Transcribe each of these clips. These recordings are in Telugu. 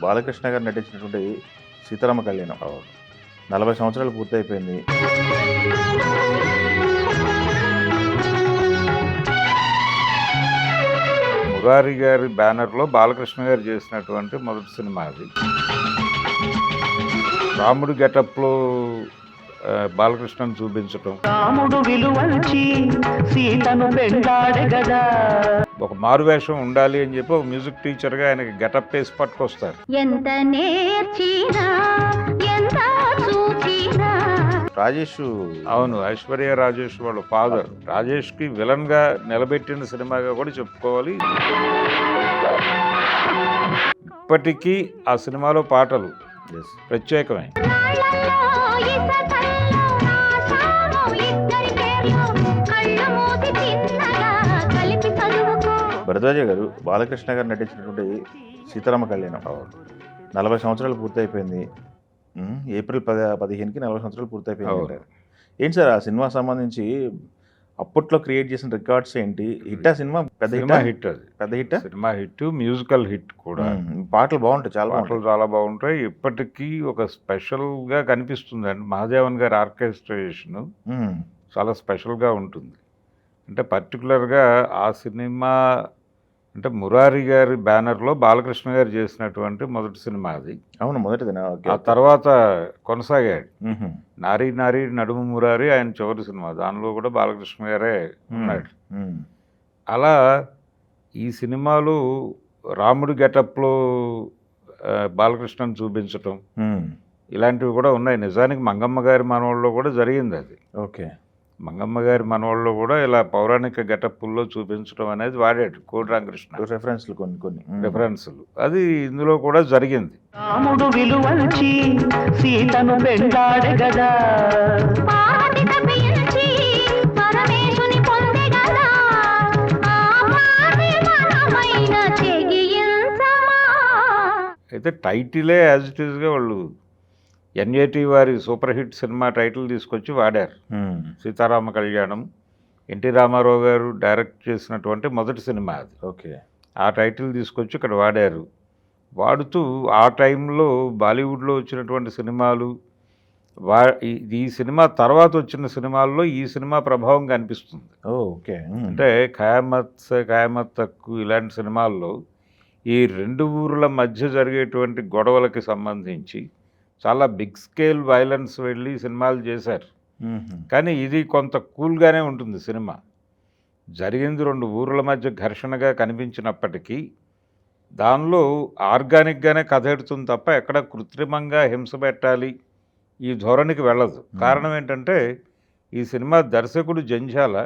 బాలకృష్ణ గారు నటించినటువంటి 'సీతారామ కళ్యాణం' 40 సంవత్సరాలు పూర్తయిపోయింది. మురారి గారి బ్యానర్లో బాలకృష్ణ గారు చేసినటువంటి మొదటి సినిమా అది. రాముడు గెటప్లో బాలకృష్ణను చూపించటం, రాముడు విలువంచి సీతను వెంటాడే గదా. ఒక మారువేషం ఉండాలి అని చెప్పి ఒక మ్యూజిక్ టీచర్గా ఆయనకి గెటప్ వేసి పట్టుకొస్తారు. ఎంత నేర్చినా ఎంత చూచినా. రాజేష్ అవును, ఐశ్వర్య రాజేష్ వాళ్ళ ఫాదర్. రాజేష్కి విలన్గా నిలబెట్టిన సినిమాగా కూడా చెప్పుకోవాలి. ఇప్పటికీ ఆ సినిమాలో పాటలు ప్రత్యేకమే. భరద్వాజ గారు బాలకృష్ణ గారు నటించినటువంటి 'సీతారామ కళ్యాణం' 40 సంవత్సరాలు పూర్తయిపోయింది. ఏప్రిల్ 15కి 40 సంవత్సరాలు పూర్తయిపోయింది. ఏంటి సార్ ఆ సినిమా సంబంధించి అప్పట్లో క్రియేట్ చేసిన రికార్డ్స్ ఏంటి? హిట్ ఆ సినిమా? పెద్ద హిట్ అది. పెద్ద hit cinema hit, musical hit కూడా. పాటలు బాగుంటాయి, చాలా పాటలు చాలా బాగుంటాయి. ఇప్పటికీ ఒక స్పెషల్గా కనిపిస్తుంది అండి. మహాదేవన్ గారి ఆర్కెస్ట్రేషన్ చాలా స్పెషల్గా ఉంటుంది. అంటే పర్టికులర్గా ఆ సినిమా అంటే మురారి గారి బ్యానర్లో బాలకృష్ణ గారు చేసినటువంటి మొదటి సినిమా అది. అవును, మొదటిదినా? ఆ తర్వాత కొనసాగాడు. నారీ నారీ నడుము మురారి ఆయన చివరి సినిమా. దానిలో కూడా బాలకృష్ణ గారే ఉన్నాడు. అలా ఈ సినిమాలో రాముడి గెటప్లో బాలకృష్ణను చూపించటం ఇలాంటివి కూడా ఉన్నాయి. నిజానికి మంగమ్మ గారి మనవాళ్ళలో కూడా జరిగింది అది. ఓకే, మంగమ్మ గారి మనవాళ్ళలో కూడా ఇలా పౌరాణిక గెటప్పుల్లో చూపించడం అనేది వాడాడు కోడి రామకృష్ణ. రెఫరెన్స్లు కొన్ని రెఫరెన్స్లు అది ఇందులో కూడా జరిగింది. రాముడు విలువంచి సీతను వెంటాడే గదా. అయితే టైటిలే యాజ్ ఇట్ ఈస్గా వాళ్ళు ఎన్ఏటి వారి సూపర్ హిట్ సినిమా టైటిల్ తీసుకొచ్చి వాడారు. 'సీతారామ కళ్యాణం' ఎన్టీ రామారావు గారు డైరెక్ట్ చేసినటువంటి మొదటి సినిమా అది. ఓకే, ఆ టైటిల్ తీసుకొచ్చి ఇక్కడ వాడారు. వాడుతూ ఆ టైంలో బాలీవుడ్లో వచ్చినటువంటి సినిమాలు ఈ సినిమా తర్వాత వచ్చిన సినిమాల్లో ఈ సినిమా ప్రభావం కనిపిస్తుంది. ఓకే, అంటే ఖయామత్ తక్కు ఇలాంటి సినిమాల్లో ఈ రెండు ఊర్ల మధ్య జరిగేటువంటి గొడవలకి సంబంధించి చాలా బిగ్ స్కేల్ వైలెన్స్ వెళ్ళి సినిమాలు చేశారు. కానీ ఇది కొంత కూల్గానే ఉంటుంది సినిమా. జరిగింది రెండు ఊర్ల మధ్య ఘర్షణగా కనిపించినప్పటికీ దానిలో ఆర్గానిక్గానే కథ ఎడుతుంది తప్ప ఎక్కడ కృత్రిమంగా హింస పెట్టాలి ఈ ధోరణికి వెళ్ళదు. కారణం ఏంటంటే ఈ సినిమా దర్శకుడు జంధ్యాల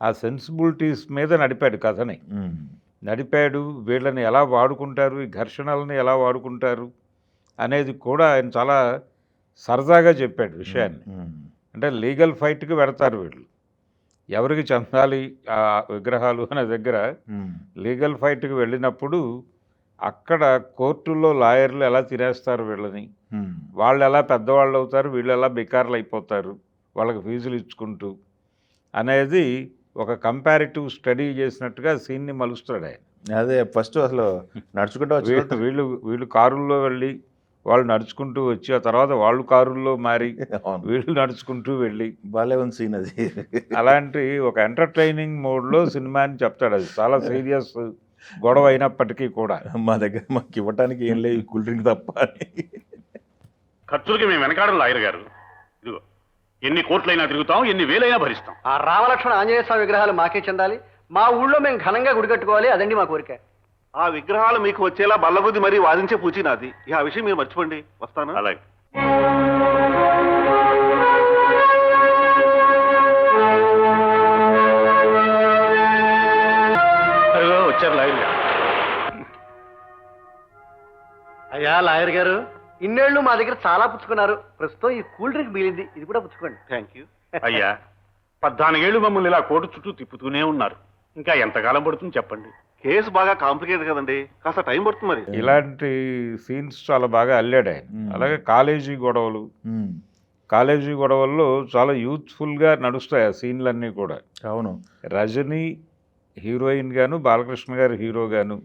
ఆ సెన్సిబిలిటీస్ మీద నడిపాడు కథని. నడిపాడు, వీళ్ళని ఎలా వాడుకుంటారు, ఈ ఘర్షణలని ఎలా వాడుకుంటారు అనేది కూడా ఆయన చాలా సరదాగా చెప్పాడు విషయాన్ని. అంటే లీగల్ ఫైట్కి వెడతారు వీళ్ళు, ఎవరికి చెందాలి ఆ విగ్రహాలు అనే దగ్గర లీగల్ ఫైట్కి వెళ్ళినప్పుడు అక్కడ కోర్టుల్లో లాయర్లు ఎలా తినేస్తారు వీళ్ళని, వాళ్ళు ఎలా పెద్దవాళ్ళు అవుతారు, వీళ్ళు ఎలా బికార్లు అయిపోతారు వాళ్ళకి ఫీజులు ఇచ్చుకుంటూ అనేది ఒక కంపారిటివ్ స్టడీ చేసినట్టుగా సీన్ని మలుస్తాడు ఆయన. అదే ఫస్ట్ అసలు నడుచుకుంటూ వీళ్ళు కారుల్లో వెళ్ళి వాళ్ళు నడుచుకుంటూ వచ్చి ఆ తర్వాత వాళ్ళు కారుల్లో మారి వీళ్ళు నడుచుకుంటూ వెళ్ళి బాలే ఉంది సీన్ అది. అలాంటి ఒక ఎంటర్టైనింగ్ మోడ్లో సినిమాని చెప్తాడు. అది చాలా సీరియస్ గొడవ అయినప్పటికీ కూడా మా దగ్గర మాకు ఇవ్వటానికి ఏం లేదు, కూల్ డ్రింక్ తప్ప అని. ఖర్చులకి మేము వెనకాడం లాయర్ గారు. ఇదిగో ఎన్ని కోట్లైనా తిరుగుతాం, ఎన్ని వేలైనా భరిస్తాం. ఆ రామలక్ష్మణ ఆంజనేయ స్వామి విగ్రహాలు మాకే చెందాలి. మా ఊళ్ళో మేము ఘనంగా గుడి కట్టుకోవాలి. అదండి మా కోరిక. ఆ విగ్రహాలు మీకు వచ్చేలా బల్లబుద్ధి మరీ వాదించే పూచి నాది. ఆ విషయం మీరు మర్చిపోండి. వస్తాను. అలాగే. వచ్చారు లాయర్ గారు. అయ్యా లాయర్ గారు, ఇన్నేళ్లు మా దగ్గర చాలా పుచ్చుకున్నారు. ప్రస్తుతం ఈ కూల్ డ్రింక్ మిగిలింది, ఇది కూడా పుచ్చుకోండి. Thank you. అయ్యా 14 ఏళ్ళు మమ్మల్ని ఇలా కోర్టు చుట్టూ తిప్పుతూనే ఉన్నారు. ఇంకా ఎంతకాలం పడుతుంది చెప్పండి? కేసు బాగా కాంప్లికేటెడ్ కదండి, కాస్త టైం పడుతుంది మరి. ఇలాంటి సీన్స్ చాలా బాగా అల్లాడు ఆయన. అలాగే కాలేజీ గొడవల్లో చాలా యూత్ఫుల్గా నడుస్తాయి ఆ సీన్లన్నీ కూడా. అవును, రజనీ హీరోయిన్ గాను, బాలకృష్ణ గారు హీరో గాను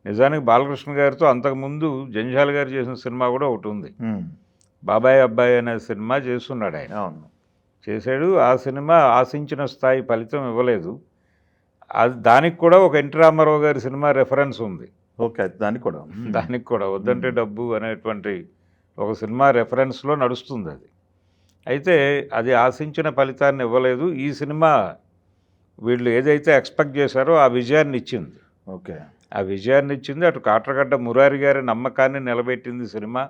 నిజానికి బాలకృష్ణ గారితో అంతకుముందు జంజాల గారు చేసిన సినిమా కూడా ఒకటి ఉంది, ఉమ్. బాబాయ్ అబ్బాయి అనే సినిమా చేస్తున్నాడు ఆయన. అవును. చేశాడు. ఆ సినిమా ఆశించిన స్థాయి ఫలితం ఇవ్వలేదు. అది దానికి కూడా ఒక ఎన్టీ రామారావు గారి సినిమా రెఫరెన్స్ ఉంది. ఓకే, దానికి కూడా దానికి కూడా వద్దంటే డబ్బు అనేటువంటి ఒక సినిమా రెఫరెన్స్లో నడుస్తుంది అది. అయితే అది ఆశించిన ఫలితాన్ని ఇవ్వలేదు. ఈ సినిమా వీళ్ళు ఏదైతే ఎక్స్పెక్ట్ చేశారో ఆ విజయాన్ని ఇచ్చింది. ఓకే. ఆ విజయాన్ని ఇచ్చింది. అటు కాట్రగడ్డ మురారి గారి నమ్మకాన్ని నిలబెట్టింది సినిమా.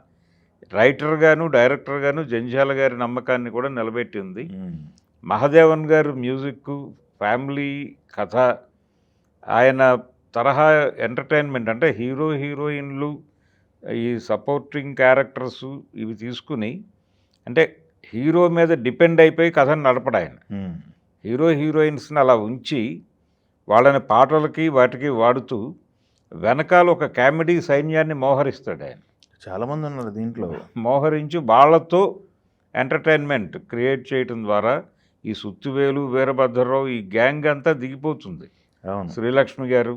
రైటర్ గాను డైరెక్టర్ గాను జంజాల గారి నమ్మకాన్ని కూడా నిలబెట్టింది. ఉమ్. మహాదేవన్ గారు మ్యూజిక్, ఫ్యామిలీ కథ, ఆయన తరహా ఎంటర్టైన్మెంట్ అంటే హీరో హీరోయిన్లు ఈ సపోర్టింగ్ క్యారెక్టర్స్ ఇవి తీసుకుని అంటే హీరో మీద డిపెండ్ అయిపోయి కథను నడపడు ఆయన. ఉమ్. హీరో హీరోయిన్స్ని అలా ఉంచి వాళ్ళని పాటలకి వాటికి వాడుతూ వెనకాల ఒక కామెడీ సైన్యాన్ని మోహరిస్తాడు ఆయన. చాలా మంది ఉన్నారు దీంట్లో. మోహరించి వాళ్ళతో ఎంటర్టైన్మెంట్ క్రియేట్ చేయటం ద్వారా ఈ సుత్తివేలు, వీరభద్రరావు ఈ గ్యాంగ్ అంతా దిగిపోతుంది. అవును. శ్రీలక్ష్మి గారు,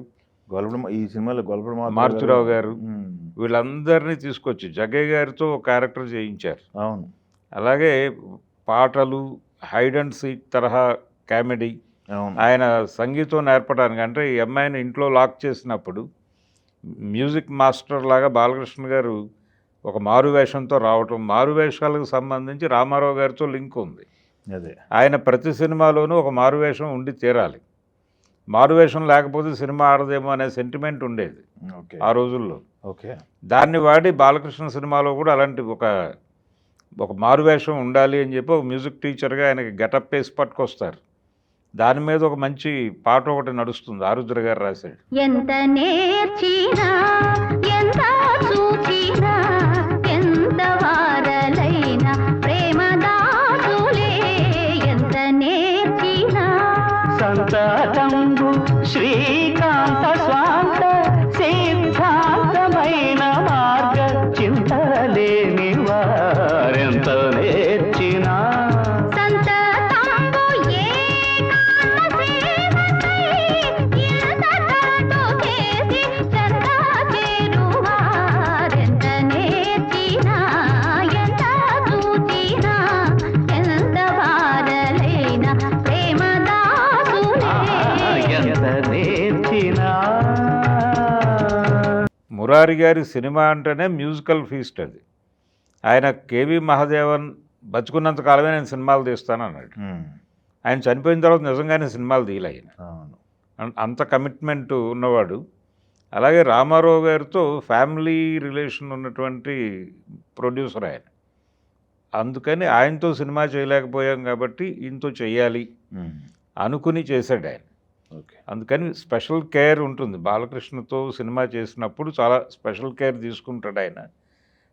ఈ సినిమాలో గొల్లపూడి మారుతిరావు గారు, ఉమ్. వీళ్ళందరినీ తీసుకొచ్చి జగ్గయ్య గారితో ఒక క్యారెక్టర్ చేయించారు. అవును. అలాగే పాటలు, హైడ్ అండ్ సీక్ తరహా కామెడీ, అవును. ఆయన సంగీతం నేర్పడానికి అంటే ఈ అమ్మాయిని ఇంట్లో లాక్ చేసినప్పుడు మ్యూజిక్ మాస్టర్ లాగా బాలకృష్ణ గారు ఒక మారువేషంతో రావటం, మారువేషాలకు సంబంధించి రామారావు గారితో లింక్ ఉంది. అదే. ఆయన ప్రతి సినిమాలోనూ ఒక మారువేషం ఉండి తీరాలి. మారువేషం లేకపోతే సినిమా ఆడదేమో అనే సెంటిమెంట్ ఉండేది ఓకే. ఆ రోజుల్లో. ఓకే. దాన్ని వాడి బాలకృష్ణ సినిమాలో కూడా అలాంటి ఒక మారువేషం ఉండాలి అని చెప్పి ఒక మ్యూజిక్ టీచర్గా ఆయనకి గెటప్ వేసి పట్టుకొస్తారు. దాని మీద ఒక మంచి పాట ఒకటి నడుస్తుంది, ఆరుద్ర గారు రాశాడు. ఎంత నేర్చినా ఎంత చూచినా ఎంత వారలైనా ప్రేమ దాసులే ఎంత నేర్చినా సంతతంబు శ్రీకాంత స్వాంత సిద్ధాంతమైన మార్గ చింతలేని వారెంత నేర్చినా సంతతంబు ఏకాంత సేవకై ఇంతకంటూ చేసి చెంత చేరువారెంత నేర్చినా ఎంత చూచినా ఎంత వారలైనా ప్రేమ దాసులే ఎంత నేర్చినా. మురారి గారి సినిమా అంటేనే మ్యూజికల్ ఫీస్ట్ అది. ఆయన కేవి మహాదేవన్ బతుకున్నంత కాలమే నేను సినిమాలు తీస్తాను అన్నాడు. ఉమ్. ఆయన చనిపోయిన తర్వాత నిజంగానే సినిమాలు తీయలే ఆయన. అవును. అంత కమిట్మెంట్ ఉన్నవాడు. అలాగే రామారావు గారితో ఫ్యామిలీ రిలేషన్ ఉన్నటువంటి ప్రొడ్యూసర్ ఆయన. అందుకని ఆయనతో సినిమా చేయలేకపోయాం కాబట్టి ఈయనతో చేయాలి ఉమ్. అనుకుని చేశాడు ఆయన. ఓకే. అందుకని స్పెషల్ కేర్ ఉంటుంది. బాలకృష్ణతో సినిమా చేసినప్పుడు చాలా స్పెషల్ కేర్ తీసుకుంటాడు ఆయన.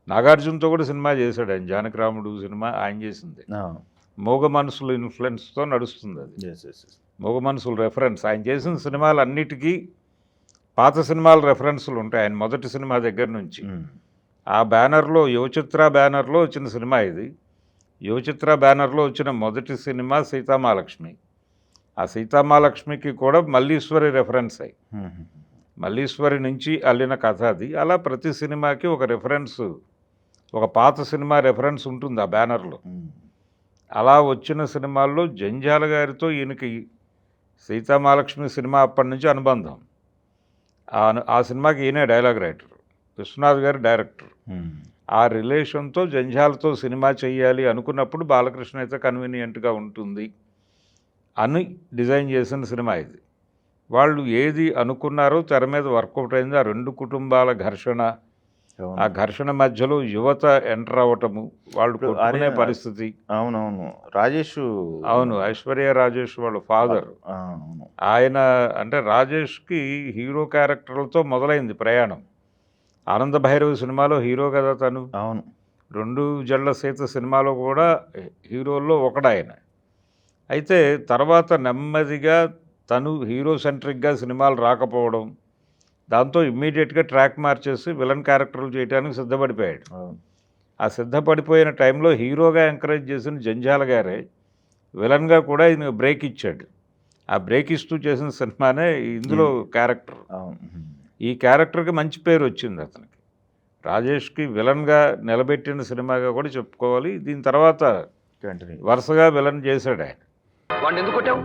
నాగార్జునతో కూడా సినిమా చేశాడు ఆయన. జానకిరాముడు సినిమా ఆయన చేసింది. అవును. మోగ మనసుల ఇన్ఫ్లుయెన్స్తో నడుస్తుంది అది. Yes yes yes. మోగ మనసుల రెఫరెన్స్. ఆయన చేసిన సినిమాలన్నిటికీ పాత సినిమాల రెఫరెన్సులు ఉంటాయి ఆయన మొదటి సినిమా దగ్గర నుంచి. ఉమ్. ఆ బ్యానర్లో యువచిత్ర బ్యానర్లో వచ్చిన సినిమా ఇది. యువచిత్ర బ్యానర్లో వచ్చిన మొదటి సినిమా సీతామహాలక్ష్మి. ఆ సీతామహాలక్ష్మికి కూడా మల్లీశ్వరి రెఫరెన్స్ అయ్యి, ఉమ్. మల్లీశ్వరి నుంచి అల్లిన కథ అది. అలా ప్రతి సినిమాకి ఒక రెఫరెన్స్, ఒక పాత సినిమా రెఫరెన్స్ ఉంటుంది ఆ బ్యానర్లో. ఉమ్. అలా వచ్చిన సినిమాల్లో జంజాల గారితో ఈయనకి సీతామహాలక్ష్మి సినిమా అప్పటి నుంచి అనుబంధం. ఆ సినిమాకి ఈయనే డైలాగ్ రైటర్, విశ్వనాథ్ గారు డైరెక్టర్. ఉమ్. ఆ రిలేషన్తో జంజాలతో సినిమా చేయాలి అనుకున్నప్పుడు బాలకృష్ణ అయితే కన్వీనియంట్గా ఉంటుంది అని డిజైన్ చేసిన సినిమా ఇది. వాళ్ళు ఏది అనుకున్నారో తెర మీద వర్కౌట్ అయింది. ఆ రెండు కుటుంబాల ఘర్షణ, అవును. ఆ ఘర్షణ మధ్యలో యువత ఎంటర్ అవ్వటము, వాళ్ళు కొట్టుకునే పరిస్థితి. అవునవును. రాజేష్. అవును, ఐశ్వర్య రాజేష్ వాళ్ళ ఫాదర్. అవును. ఆయన అంటే రాజేష్కి హీరో క్యారెక్టర్లతో మొదలైంది ప్రయాణం. ఆనంద భైరవి సినిమాలో హీరో కదా తను. అవును. 2 జళ్ల సీత సినిమాలో కూడా హీరోల్లో ఒకడాయన. అయితే తర్వాత నెమ్మదిగా తను హీరో సెంట్రిక్గా సినిమాలు రాకపోవడం, దాంతో ఇమ్మీడియట్గా ట్రాక్ మార్చేసి విలన్ క్యారెక్టర్లు చేయడానికి సిద్ధపడిపోయాడు. అవును. ఆ సిద్ధపడిపోయిన టైంలో హీరోగా ఎంకరేజ్ చేసిన జంజాల గారే విలన్గా కూడా ఈయన బ్రేక్ ఇచ్చాడు. ఆ బ్రేక్ ఇస్తూ చేసిన సినిమానే ఇందులో క్యారెక్టర్. అవును. ఈ క్యారెక్టర్కి మంచి పేరు వచ్చింది అతనికి. రాజేష్కి విలన్గా నిలబెట్టిన సినిమాగా కూడా చెప్పుకోవాలి. దీని తర్వాత కంటిన్యూ. వరుసగా విలన్ చేశాడు ఆయన. వాడిని ఎందుకు కొట్టావు?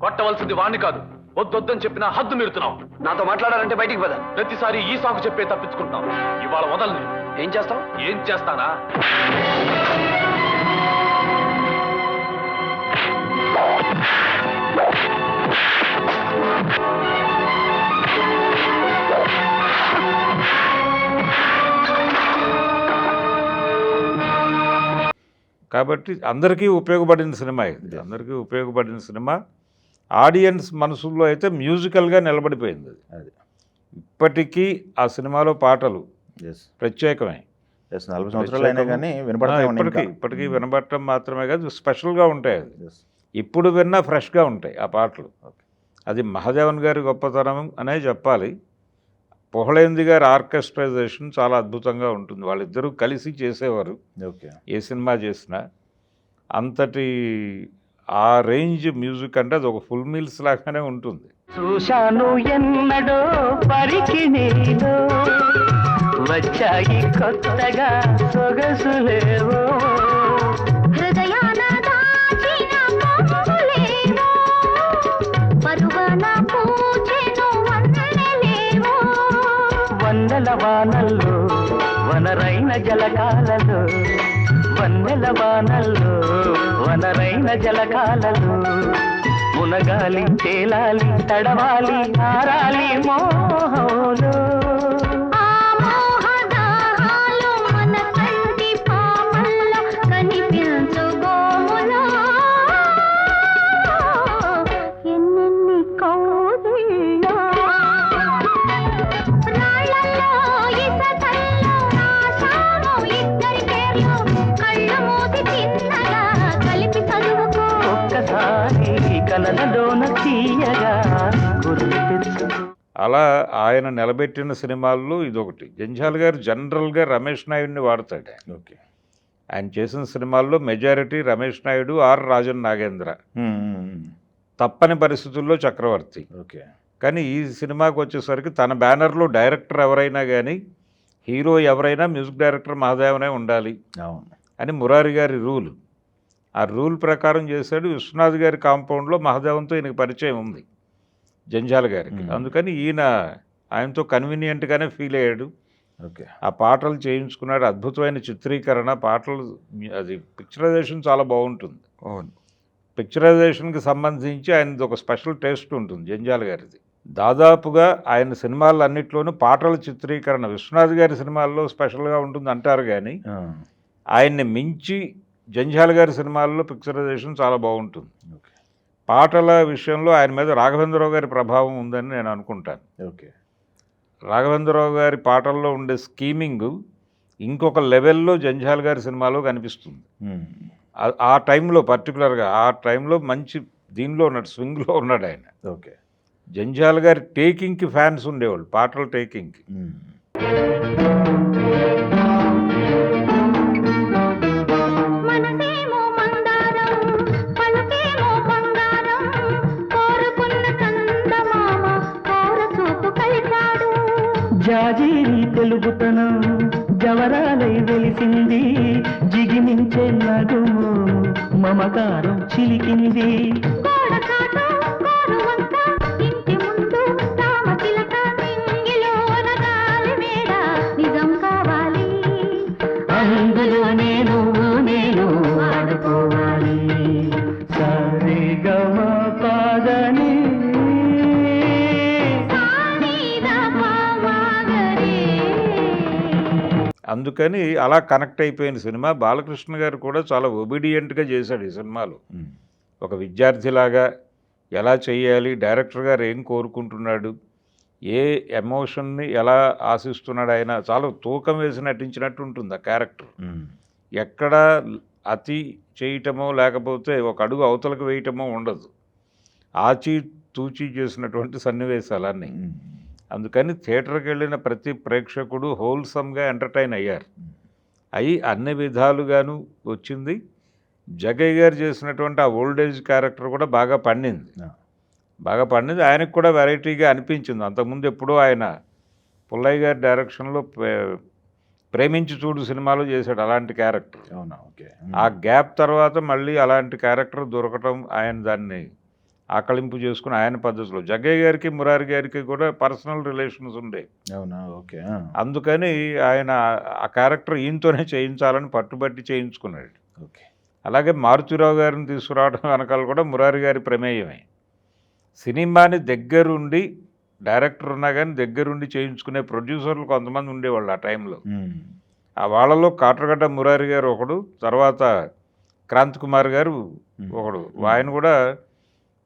కొట్టవలసింది వాడిని కాదు, వద్దొద్దని చెప్పినా హద్దు మీరుతున్నావు. నాతో మాట్లాడాలంటే బయటికి పద. ప్రతిసారి ఈ సాకు చెప్పే తప్పించుకుంటావు. ఇవాళ వదలని. ఏం చేస్తావు? ఏం చేస్తానా? కాబట్టి అందరికీ ఉపయోగపడిన సినిమా ఇది. అందరికీ ఉపయోగపడిన సినిమా. ఆడియన్స్ మనసుల్లో అయితే మ్యూజికల్గా నిలబడిపోయింది అది. అది ఇప్పటికీ ఆ సినిమాలో పాటలు ఎస్ ప్రత్యేకమే. ఎస్ 40 సంవత్సరాలు అయినా కానీ వినపడతా ఉన్నాయి. ఇప్పటికీ వినబడటం మాత్రమే కాదు, స్పెషల్గా ఉంటాయి అది. ఎస్ ఇప్పుడు విన్నా ఫ్రెష్గా ఉంటాయి ఆ పాటలు. ఓకే. అది మహాదేవన్ గారి గొప్పతనం అనే చెప్పాలి. పుహళేంద్ర గారి ఆర్కెస్ట్రైజేషన్ చాలా అద్భుతంగా ఉంటుంది. వాళ్ళిద్దరూ కలిసి చేసేవారు ఓకే. ఏ సినిమా చేసినా. అంతటి ఆ రేంజ్ మ్యూజిక్ అంటే అది ఒక ఫుల్ మీల్స్ లాగానే ఉంటుంది. చూశాను ఎన్నడో పరికి నేను వచ్చాయి కొత్తగా సొగసులేవో హృదయాన దాచిన పొంగులేవో పరువన పూచెను వన్నెలేవో వన్నెల వానల్లో వనరైన జలకాలలో వన్నెల వానల్లో వనరైన జలకాలలో మునగాలి తేలాలి తడవాలి ఆరాలి మోహంలో ఆ మోహదాహాలు మన కంటి పాపల్లో కనిపించు గోములో ఎన్నెన్ని కౌగిల్లో రాళ్ళల్లో ఇసకల్లో రాశాను ఇద్దరి పేర్లు కళ్ళు మూసి చిన్నగా కలిపి చదువుకో ఒక్కసారి కలలలోన తీయగా గుర్తు తెచ్చుకో. అలా ఆయన నిలబెట్టిన సినిమాల్లో ఇదొకటి. జంధ్యాల గారు జనరల్గా రమేష్ నాయుడిని వాడతాడు ఆయన. ఓకే. ఆయన చేసిన సినిమాల్లో మెజారిటీ రమేష్ నాయుడు ఆర్ రాజన్ నాగేంద్ర, తప్పని పరిస్థితుల్లో చక్రవర్తి. ఓకే. కానీ ఈ సినిమాకి వచ్చేసరికి తన బ్యానర్లో డైరెక్టర్ ఎవరైనా కానీ హీరో ఎవరైనా మ్యూజిక్ డైరెక్టర్ మహాదేవనే ఉండాలి అవును. అని మురారి గారి రూల్. ఆ రూల్ ప్రకారం చేశాడు. విశ్వనాథ్ గారి కాంపౌండ్లో మహాదేవంతో ఈయనకి పరిచయం ఉంది జంధ్యాల గారికి. అందుకని ఈయన ఆయనతో కన్వీనియంట్గానే ఫీల్ అయ్యాడు. ఓకే. ఆ పాటలు చేయించుకున్నాడు. అద్భుతమైన చిత్రీకరణ, పాటలు, అది పిక్చరైజేషన్ చాలా బాగుంటుంది. అవును. పిక్చరైజేషన్కి సంబంధించి ఆయనది ఒక స్పెషల్ టేస్ట్ ఉంటుంది జంధ్యాల గారిది. దాదాపుగా ఆయన సినిమాలన్నింటిలోనూ పాటల చిత్రీకరణ విశ్వనాథ్ గారి సినిమాల్లో స్పెషల్గా ఉంటుంది అంటారు, కానీ ఆయన్ని మించి జంధ్యాల గారి సినిమాల్లో పిక్చరైజేషన్ చాలా బాగుంటుంది. ఓకే. పాటల విషయంలో ఆయన మీద రాఘవేంద్రరావు గారి ప్రభావం ఉందని నేను అనుకుంటాను. ఓకే. రాఘవేంద్రరావు గారి పాటల్లో ఉండే స్కీమింగ్ ఇంకొక లెవెల్లో జంధ్యాల గారి సినిమాలో కనిపిస్తుంది. ఆ టైంలో పర్టికులర్గా ఆ టైంలో మంచి దీనిలో ఉన్నాడు, స్వింగ్లో ఉన్నాడు ఆయన. ఓకే. జంధ్యాల గారి టేకింగ్కి ఫ్యాన్స్ ఉండేవాళ్ళు, పాటల టేకింగ్కి. మనసేమో మందారం పలుకేమో బంగారం కోరుకున్న చందమామ కోర చూపు కలిశాడు జాజీరి తెలుగుతనం జవరాలై వెలిసింది జిగిమించే నడుము మమకారం చిలికింది గోడ చాటు గోరు వంక ఇంటి ముందు రామచిలక నింగిలోన గాలి మేడ నిజం కావాలి అందులో నేను ఆడుకోవాలి సరే గమ పాదని సానీదా పామాగరే అందుకని అలా కనెక్ట్ అయిపోయిన సినిమా. బాలకృష్ణ గారు కూడా చాలా ఒబీడియంట్గా చేశాడు ఈ సినిమాలో. ఒక విద్యార్థిలాగా ఎలా చేయాలి, డైరెక్టర్ గారు ఏం కోరుకుంటున్నాడు, ఏ ఎమోషన్ని ఎలా ఆశిస్తున్నాడు, ఆయన చాలా తూకం వేసి నటించినట్టు ఉంటుంది ఆ క్యారెక్టర్. ఎక్కడ అతి చేయటమో లేకపోతే ఒక అడుగు అవతలకు వేయటమో ఉండదు. ఆచి తూచి చేసినటువంటి సన్నివేశాలన్నీ. అందుకని థియేటర్కి వెళ్ళిన ప్రతి ప్రేక్షకుడు హోల్సమ్గా ఎంటర్టైన్ అయ్యారు. అయి అన్ని విధాలుగాను వచ్చింది. జగయ్య గారు చేసినటువంటి ఆ ఓల్డేజ్ క్యారెక్టర్ కూడా బాగా పండింది. ఆయనకు కూడా వెరైటీగా అనిపించింది. అంతకుముందు ఎప్పుడూ ఆయన పుల్లయ్య గారి డైరెక్షన్లో ప్రేమించి చూడు సినిమాలో చేశాడు అలాంటి క్యారెక్టర్. అవునా, ఓకే. ఆ గ్యాప్ తర్వాత మళ్ళీ అలాంటి క్యారెక్టర్ దొరకటం, ఆయన దాన్ని ఆకలింపు చేసుకుని ఆయన పద్ధతిలో. జగ్గయ్య గారికి మురారి గారికి కూడా పర్సనల్ రిలేషన్స్ ఉండే, అవునా, ఓకే. అందుకని ఆయన ఆ క్యారెక్టర్ ఈయనతోనే చేయించాలని పట్టుబట్టి చేయించుకున్నాడు. ఓకే. అలాగే మారుతిరావు గారిని తీసుకురావడం వెనకాల కూడా మురారి గారి ప్రమేయమే. సినిమాని దగ్గరుండి, డైరెక్టర్ ఉన్నా కానీ దగ్గరుండి చేయించుకునే ప్రొడ్యూసర్లు కొంతమంది ఉండేవాళ్ళు ఆ టైంలో. ఆ వాళ్ళలో కాట్రగడ్డ మురారి గారు ఒకడు, తర్వాత క్రాంతి కుమార్ గారు ఒకడు. ఆయన కూడా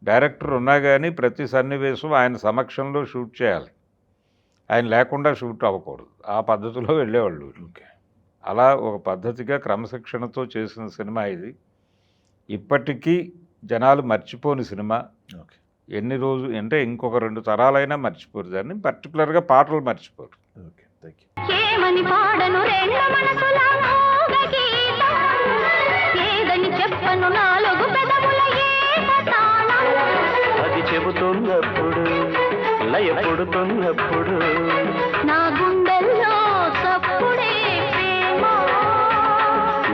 డైరెక్టర్ ఉన్నా కానీ ప్రతి సన్నివేశం ఆయన సమక్షంలో షూట్ చేయాలి, ఆయన లేకుండా షూట్ అవ్వకూడదు. ఆ పద్ధతిలో వెళ్ళేవాళ్ళు. ఓకే. అలా ఒక పద్ధతిగా క్రమశిక్షణతో చేసిన సినిమా ఇది. ఇప్పటికీ జనాలు మర్చిపోని సినిమా. ఓకే. ఎన్ని రోజులు అంటే ఇంకొక 2 తరాలైనా మర్చిపోరు దాన్ని, పర్టికులర్గా పాటలు మర్చిపోరు. Okay, thank you. ఏమని పాడను రెండు మనసుల మోగ గీతం, ఏదని చెప్పను నాలుగు పెదవుల ఏకతాళం. అది చెబుతున్నప్పుడు లయ పుడుతున్నప్పుడు నా గుండెల్లో చప్పుడే ప్రేమ,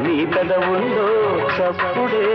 నీ పెదవుల్లో చప్పుడే